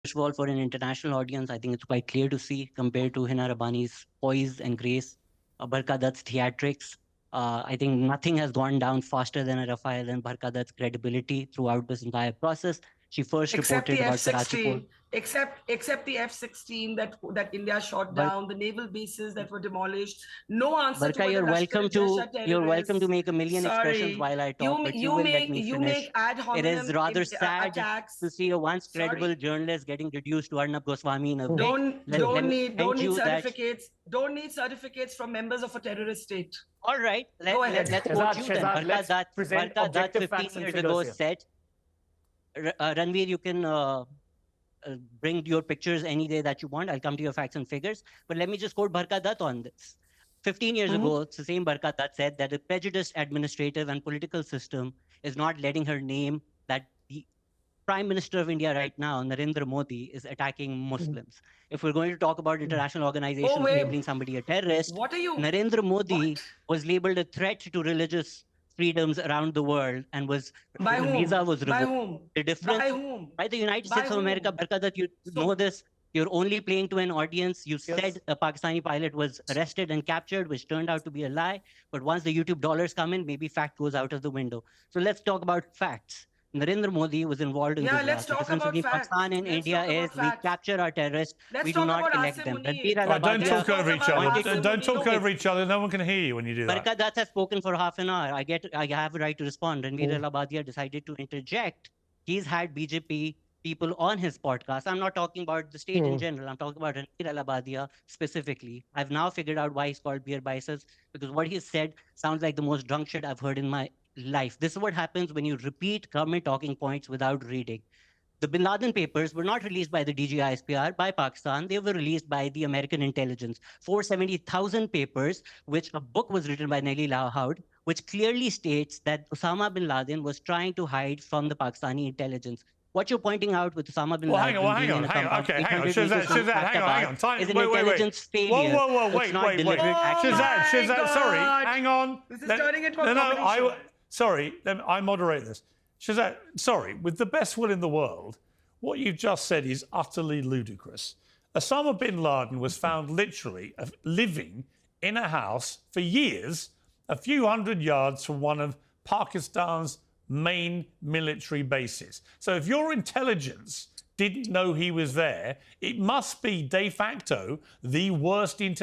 First of all, for an international audience, I think it's quite clear to see compared to Hina Rabbani's poise and grace, Barkha Dutt's theatrics. I think nothing has gone down faster than a Rafael and Barkha Dutt's credibility throughout this entire process. She first Except reported the about Karachi port. F-16, except the F-16 that India shot But down, the naval bases that were demolished. No answer to Barkha, whether you're welcome to terrorists. make a million expressions Sorry, while I talk, but you will let me you finish. make ad It is hominem rather sad to attacks. see a once credible Sorry, journalist getting reduced to Arnab Goswami in a way. Let me don't remind need you that. certificates. Don't need certificates from members of a terrorist state. All right, Go ahead. let's quote you then. Barkha Dutt 15 years ago said, Ranveer, you can bring your pictures any day that you want. I'll come to your facts and figures. But let me just quote Barkha Dutt on this. 15 years ago, the same Barkha Dutt said that the prejudiced administrative and political system is not letting her name that the Prime Minister of India right now, Narendra Modi, is attacking Muslims. If we're going to talk about international organizations labeling somebody a terrorist, Narendra Modi was labeled a threat to religious freedoms around the world and was visa was revoked. By whom? The difference By whom? by the United States of America, Barkha Dutt, you know this. You're only playing to an audience. You said a Pakistani pilot was arrested and captured, which turned out to be a lie. But once the YouTube dollars come in, maybe fact goes out of the window. So let's talk about facts. Narendra Modi was involved in this. Let's talk about facts. Pakistan and India is we capture our terrorists, we do not elect them. Don't talk over each other. Don't talk over each other. No one can hear you when you do that. Barkha Dutt has spoken for half an hour. I have a right to respond. Ranveer Allabadia decided to interject. He's had BJP people on his podcast. I'm not talking about the state in general. I'm talking about Ranveer Allabadia specifically. I've now figured out why he's called Beer Biceps, because what he said sounds like the most drunk shit I've heard in my life. This is what happens when you repeat government talking points without reading. The Bin Laden papers were not released by the DGISPR, by Pakistan. They were released by the American intelligence. 470,000 papers, which a book was written by Nellie Lahoud, which clearly states that Osama bin Laden was trying to hide from the Pakistani intelligence. What you're pointing out with Osama bin Laden... hang on. Okay, hang on. Shazad, hang on. Is an intelligence failure. Whoa, wait. Shazad, sorry, hang on. This is turning into a comedy show. Sorry, I moderate this. Shazad, sorry, with the best will in the world, what you've just said is utterly ludicrous. Osama bin Laden was found literally living in a house for years, a few hundred yards from one of Pakistan's main military bases. So if your intelligence didn't know he was there, it must be de facto the worst intelligence